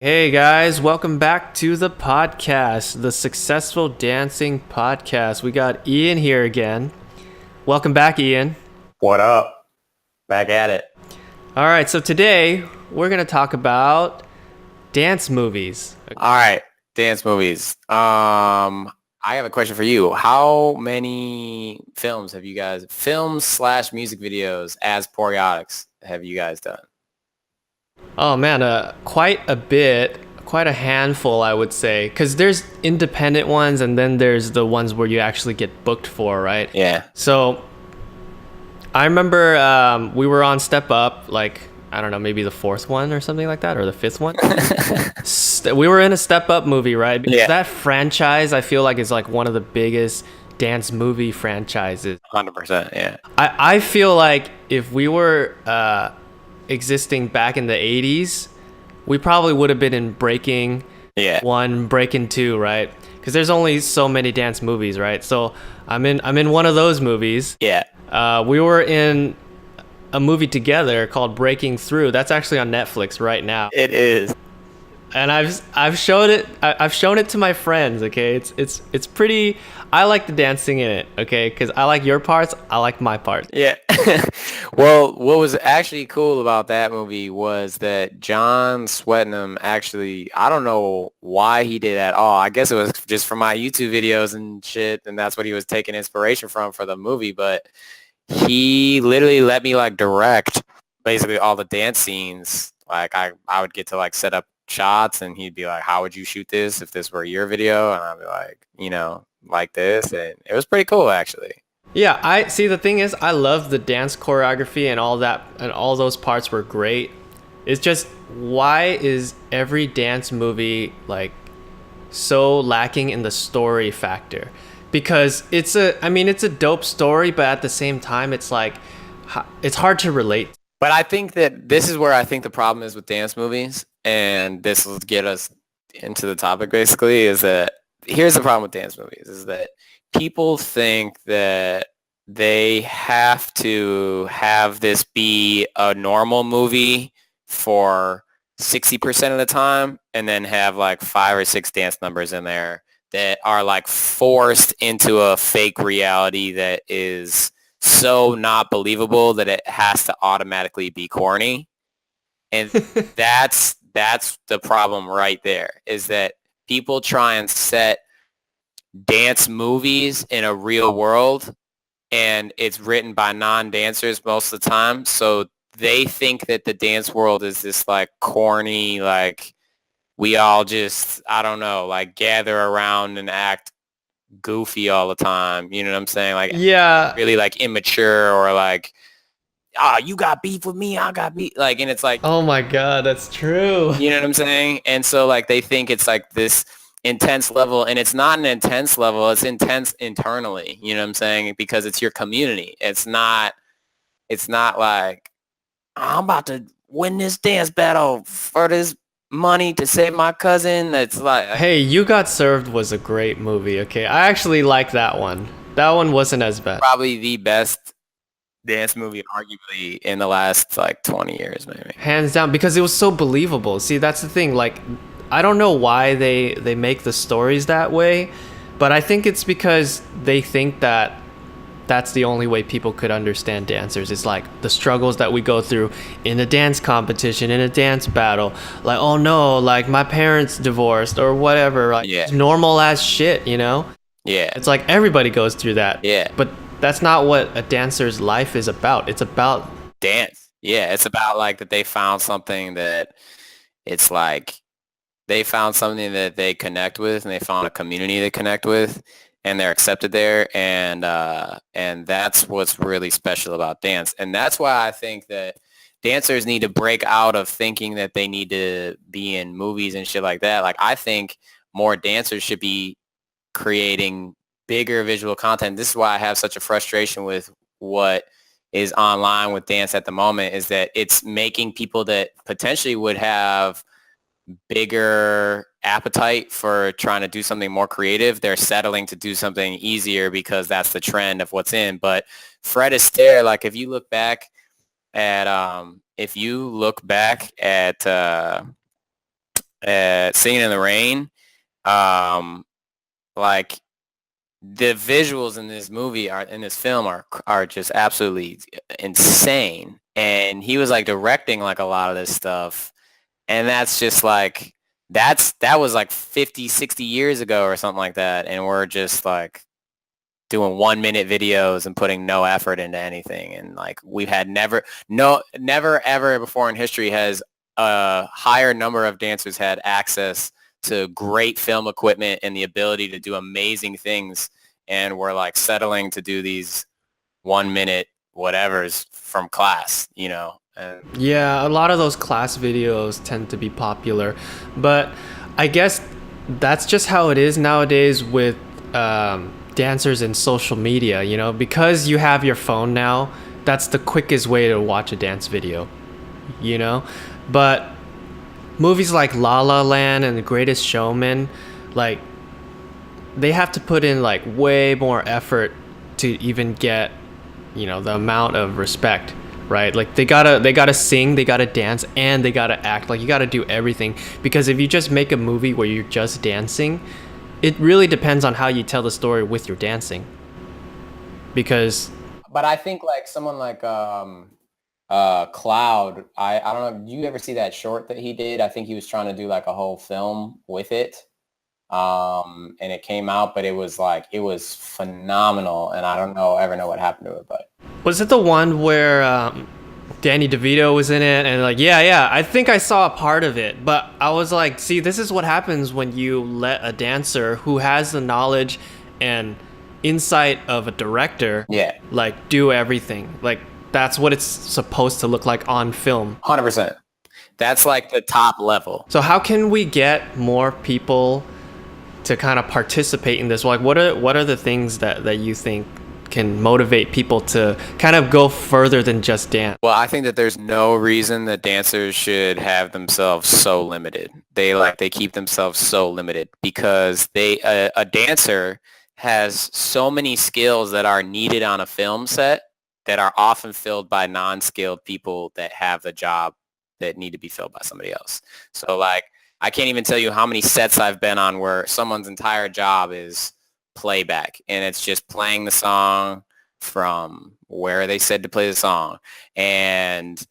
Hey guys, welcome back to the podcast, the Successful Dancing Podcast. We got Ian here again. Welcome back, Ian. What up? Back at it. All right, so today we're going to talk about dance movies. All right, dance movies. I have a question for you. How many films / music videos as periodics have you guys done? Oh man, quite a bit, quite a handful, I would say, because there's independent ones and then there's the ones where you actually get booked for, right? Yeah. So I remember we were on Step Up, like, I don't know, maybe the fourth one or something like that, or the fifth one. We were in a Step Up movie, right? Because that franchise, I feel like, is like one of the biggest dance movie franchises. 100%, yeah. I feel like if we were existing back in the 80s, we probably would have been in Breaking 1, Breaking 2, right? Because there's only so many dance movies, right? So I'm in one of those movies. Yeah. We were in a movie together called Breaking Through. That's actually on Netflix right now. It is. And I've shown it to my friends. Okay, it's pretty. I like the dancing in it. Okay, because I like your parts. I like my parts. Yeah. Well, what was actually cool about that movie was that John Swetnam actually, I don't know why he did that at all. I guess it was just from my YouTube videos and shit, and that's what he was taking inspiration from for the movie. But he literally let me like direct basically all the dance scenes. Like I would get to like set up shots and he'd be like, how would you shoot this if this were your video? And I'd be like, like this. And it was pretty cool actually. Yeah, I see. The thing is, I love the dance choreography and all that, and all those parts were great. It's just, why is every dance movie like so lacking in the story factor? Because it's a dope story, but at the same time, it's like, it's hard to relate. But I think that this is where I think the problem is with dance movies, and this will get us into the topic basically, is that here's the problem with dance movies, is that people think that they have to have this be a normal movie for 60% of the time and then have like 5 or 6 dance numbers in there that are like forced into a fake reality that is so not believable that it has to automatically be corny. And that's the problem right there, is that people try and set dance movies in a real world, and it's written by non-dancers most of the time, so they think that the dance world is this like corny, like we all just, I don't know, like gather around and act goofy all the time, you know what I'm saying? Like, yeah, really like immature, or like, you got beef with me, I got beef, like, and it's like, oh my god, that's true. you know what I'm saying? And so like they think it's like this intense level, and it's not an intense level, it's intense internally, you know what I'm saying? Because it's your community. It's not like, I'm about to win this dance battle for this money to save my cousin. It's like, hey, You Got Served was a great movie. Okay, I actually like that one. That one wasn't as bad. Probably the best dance movie arguably in the last like 20 years maybe. Hands down, because it was so believable. See, that's the thing, like, I don't know why they make the stories that way, but I think it's because they think that that's the only way people could understand dancers. It's like the struggles that we go through in a dance competition, in a dance battle. Like, oh no, like my parents divorced or whatever. Like, it's normal as shit, you know? Yeah. It's like everybody goes through that. Yeah. But that's not what a dancer's life is about. It's about dance. Yeah, it's about like that they found something that it's like they found something that they connect with, and they found a community they connect with, and they're accepted there, and that's what's really special about dance. And that's why I think that dancers need to break out of thinking that they need to be in movies and shit like that. Like, I think more dancers should be creating bigger visual content. This is why I have such a frustration with what is online with dance at the moment, is that it's making people that potentially would have bigger appetite for trying to do something more creative. They're settling to do something easier because that's the trend of what's in. But Fred Astaire, like if you look back at Singing in the Rain, um, like the visuals in this movie in this film are just absolutely insane. And he was like directing like a lot of this stuff. And that's just like, that was like 50, 60 years ago or something like that. And we're just like doing 1 minute videos and putting no effort into anything. And like we've had never ever before in history has a higher number of dancers had access to great film equipment and the ability to do amazing things. And we're like settling to do these 1 minute whatevers from class, you know? And Yeah, a lot of those class videos tend to be popular, but I guess that's just how it is nowadays with dancers and social media, you know, because you have your phone now, that's the quickest way to watch a dance video, you know? But movies like La La Land and The Greatest Showman, like, they have to put in like way more effort to even get, you know, the amount of respect, right? Like they gotta sing, they gotta dance, and they gotta act. Like you gotta do everything, because if you just make a movie where you're just dancing, it really depends on how you tell the story with your dancing. Because but I think like someone like Cloud, I don't know, do you ever see that short that he did? I think he was trying to do like a whole film with it. And it came out, but it was phenomenal, and I don't ever know what happened to it. But was it the one where Danny DeVito was in it? And like, yeah, I think I saw a part of it, but I was like, see, this is what happens when you let a dancer who has the knowledge and insight of a director, yeah, like do everything. Like that's what it's supposed to look like on film. 100%. That's like the top level. So how can we get more people to kind of participate in this? Like what are the things that you think can motivate people to kind of go further than just dance? Well, I think that there's no reason that dancers should have themselves so limited. They keep themselves so limited because a dancer has so many skills that are needed on a film set that are often filled by non-skilled people that have the job that need to be filled by somebody else. So like, I can't even tell you how many sets I've been on where someone's entire job is playback, and it's just playing the song from where they said to play the song. And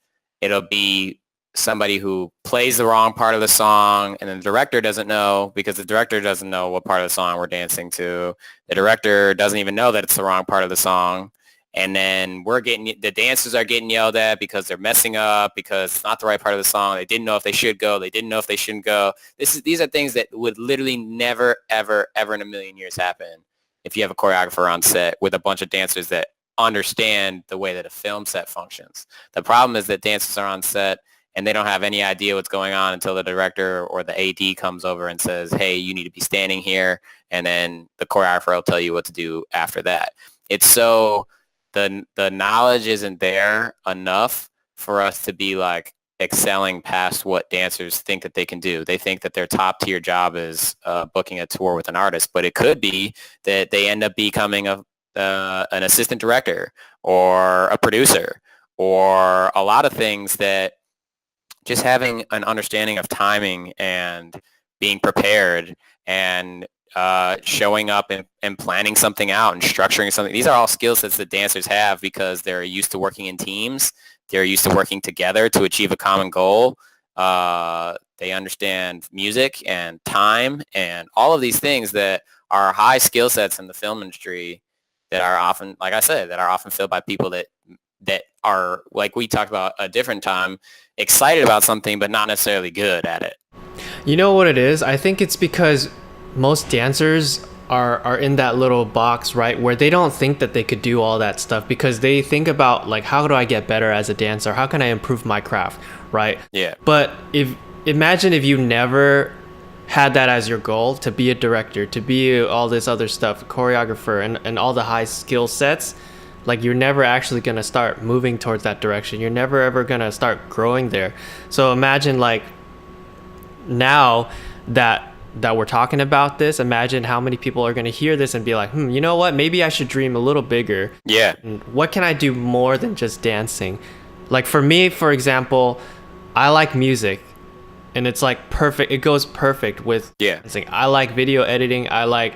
it'll be somebody who plays the wrong part of the song, and the director doesn't know, because the director doesn't know what part of the song we're dancing to. The director doesn't even know that it's the wrong part of the song. And then the dancers are getting yelled at because they're messing up, because it's not the right part of the song. They didn't know if they should go. They didn't know if they shouldn't go. These are things that would literally never, ever, ever in a million years happen if you have a choreographer on set with a bunch of dancers that understand the way that a film set functions. The problem is that dancers are on set and they don't have any idea what's going on until the director or the AD comes over and says, hey, you need to be standing here. And then the choreographer will tell you what to do after that. It's so... The knowledge isn't there enough for us to be like excelling past what dancers think that they can do. They think that their top tier job is booking a tour with an artist, but it could be that they end up becoming an assistant director or a producer or a lot of things. That just having an understanding of timing and being prepared and showing up and planning something out and structuring something. These are all skill sets that dancers have because they're used to working in teams. They're used to working together to achieve a common goal. They understand music and time and all of these things that are high skill sets in the film industry that are often, like I said, that are often filled by people that are, like we talked about a different time, excited about something but not necessarily good at it. You know what it is? I think it's because most dancers are in that little box, right, where they don't think that they could do all that stuff, because they think about like, how do I get better as a dancer? How can I improve my craft, right? Yeah. But imagine if you never had that as your goal, to be a director, to be all this other stuff, choreographer, and all the high skill sets, like you're never actually going to start moving towards that direction. You're never ever going to start growing there. So imagine like now that we're talking about this, imagine how many people are going to hear this and be like, you know what, maybe I should dream a little bigger. Yeah. And what can I do more than just dancing? Like for me, for example, I like music, and it's like perfect. It goes perfect with dancing. I like video editing. I like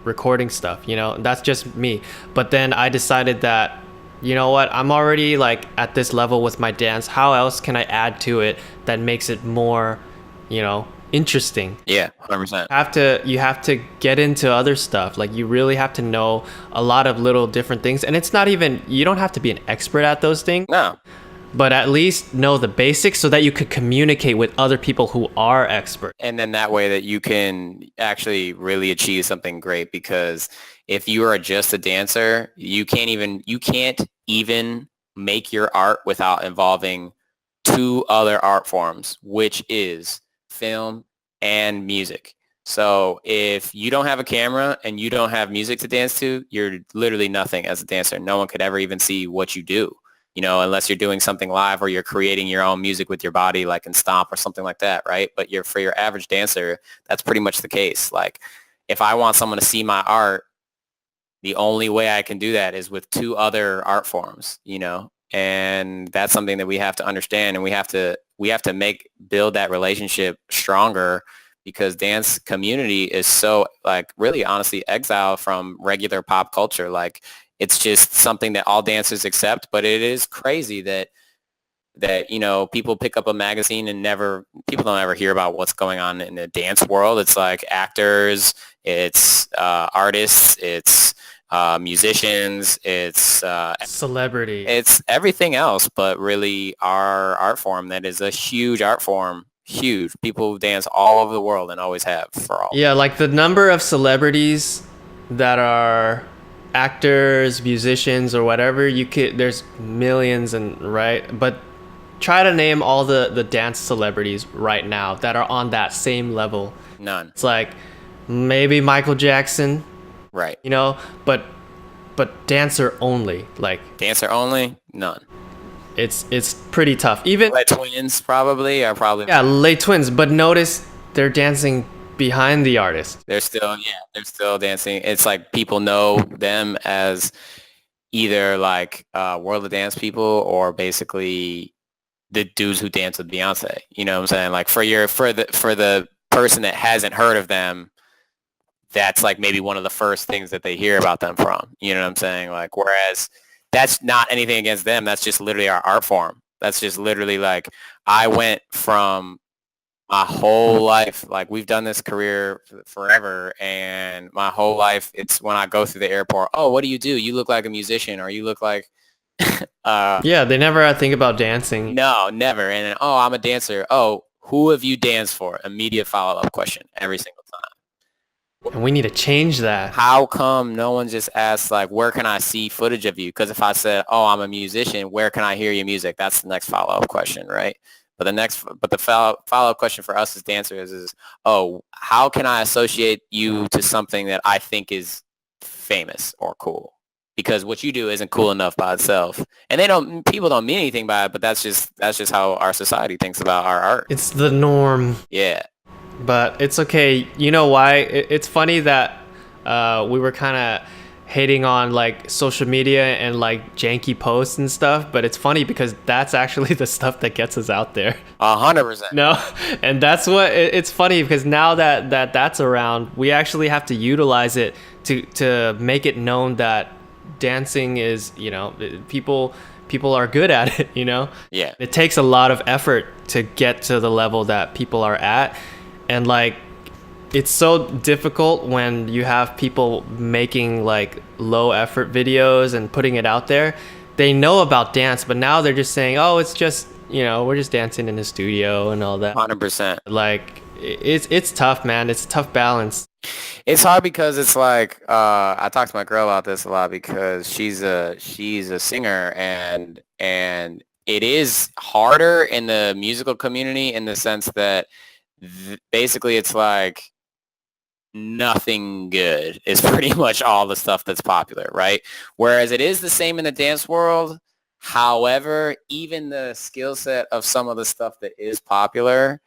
recording stuff, that's just me. But then I decided that, you know what, I'm already like at this level with my dance. How else can I add to it that makes it more, interesting? Yeah, 100%. You have to get into other stuff. Like you really have to know a lot of little different things. And it's not even, you don't have to be an expert at those things. No. But at least know the basics so that you could communicate with other people who are experts. And then that way that you can actually really achieve something great, because if you are just a dancer, you can't even make your art without involving two other art forms, which is film and music. So if you don't have a camera and you don't have music to dance to, you're literally nothing as a dancer. No one could ever even see what you do. Unless you're doing something live or you're creating your own music with your body, like in Stomp or something like that, right? But for your average dancer, that's pretty much the case. Like, if I want someone to see my art, the only way I can do that is with two other art forms, and that's something that we have to understand, and we have to build that relationship stronger, because dance community is so, like, really honestly exiled from regular pop culture. Like, it's just something that all dancers accept, but it is crazy that people pick up a magazine and people don't ever hear about what's going on in the dance world. It's like actors, it's artists, it's musicians, it's celebrity, it's everything else, but really our art form that is a huge art form. Huge. People dance all over the world and always have for all. Yeah, like the number of celebrities that are actors, musicians, or whatever, there's millions, and right, but try to name all the dance celebrities right now that are on that same level. None. It's like maybe Michael Jackson, right? But dancer only, none. It's pretty tough. Even Les Twins probably. Yeah, Les Twins, but notice they're dancing behind the artist. They're still dancing. It's like people know them as either like World of Dance people, or basically the dudes who dance with Beyonce. You know what I'm saying? Like for the person that hasn't heard of them, that's like maybe one of the first things that they hear about them from. You know what I'm saying? Like, whereas that's not anything against them. That's just literally our art form. That's just literally like, I went from my whole life, like we've done this career forever, and my whole life, it's when I go through the airport, oh, what do? You look like a musician, or you look like yeah, they never think about dancing. No, never. And then, oh, I'm a dancer. Oh, who have you danced for? Immediate follow-up question every single time. And we need to change that. How come no one just asks, like, where can I see footage of you? Because if I said, oh, I'm a musician, where can I hear your music? That's the next follow-up question, right? But the follow-up question for us as dancers is, oh, how can I associate you to something that I think is famous or cool? Because what you do isn't cool enough by itself, and people don't mean anything by it. But that's just how our society thinks about our art. It's the norm. Yeah. But it's okay. You know why? It's funny that we were kind of hating on like social media and like janky posts and stuff, but it's funny because that's actually the stuff that gets us out there. 100%. No, and that's what it's funny, because now that's around, we actually have to utilize it to make it known that dancing is, people are good at it. Yeah. It takes a lot of effort to get to the level that people are at, and like, it's so difficult when you have people making like low effort videos and putting it out there. They know about dance, but now they're just saying, oh, it's just, we're just dancing in the studio and all that. 100%. Like, it's tough, man. It's a tough balance. It's hard because it's like, I talk to my girl about this a lot, because she's a singer, and it is harder in the musical community in the sense that basically it's like, nothing good is pretty much all the stuff that's popular, right? Whereas it is the same in the dance world. However, even the skill set of some of the stuff that is popular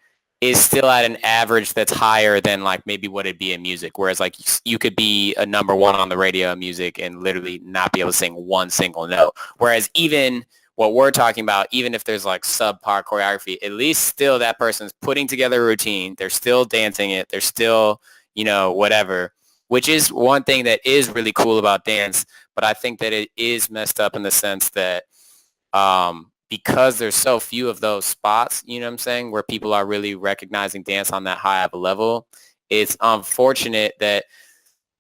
is still at an average that's higher than like maybe what it'd be in music. Whereas like you could be a number one on the radio in music and literally not be able to sing one single note. Whereas even what we're talking about, even if there's like subpar choreography, at least still that person's putting together a routine. They're still dancing it. They're still, you know, whatever, which is one thing that is really cool about dance. But I think that it is messed up in the sense that because there's so few of those spots, you know what I'm saying, where people are really recognizing dance on that high of a level, it's unfortunate that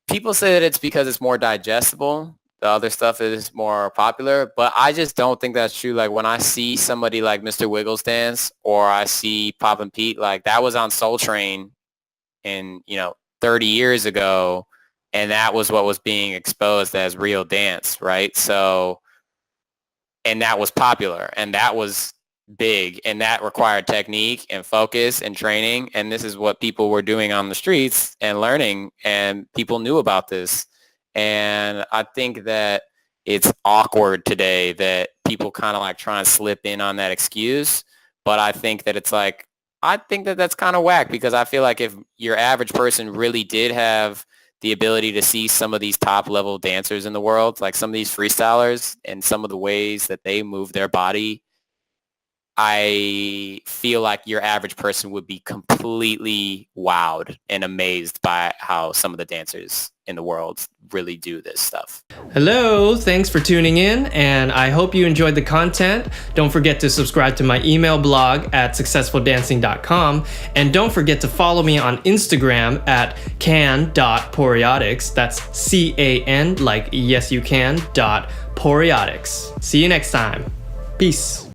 people say that it's because it's more digestible. The other stuff is more popular, but I just don't think that's true. Like when I see somebody like Mr. Wiggles dance, or I see Pop and Pete, like that was on Soul Train in, 30 years ago, and that was what was being exposed as real dance, right? So, and that was popular, and that was big, and that required technique and focus and training, and this is what people were doing on the streets and learning, and people knew about this. And I think that it's awkward today that people kind of like try and slip in on that excuse, but I think that it's like, I think that that's kind of whack, because I feel like if your average person really did have the ability to see some of these top level dancers in the world, like some of these freestylers and some of the ways that they move their body, I feel like your average person would be completely wowed and amazed by how some of the dancers in the world really do this stuff. Hello, thanks for tuning in, and I hope you enjoyed the content. Don't forget to subscribe to my email blog at successfuldancing.com, and don't forget to follow me on Instagram at can.poriotics. That's CAN, like yes you can, .poriotics. See you next time. Peace.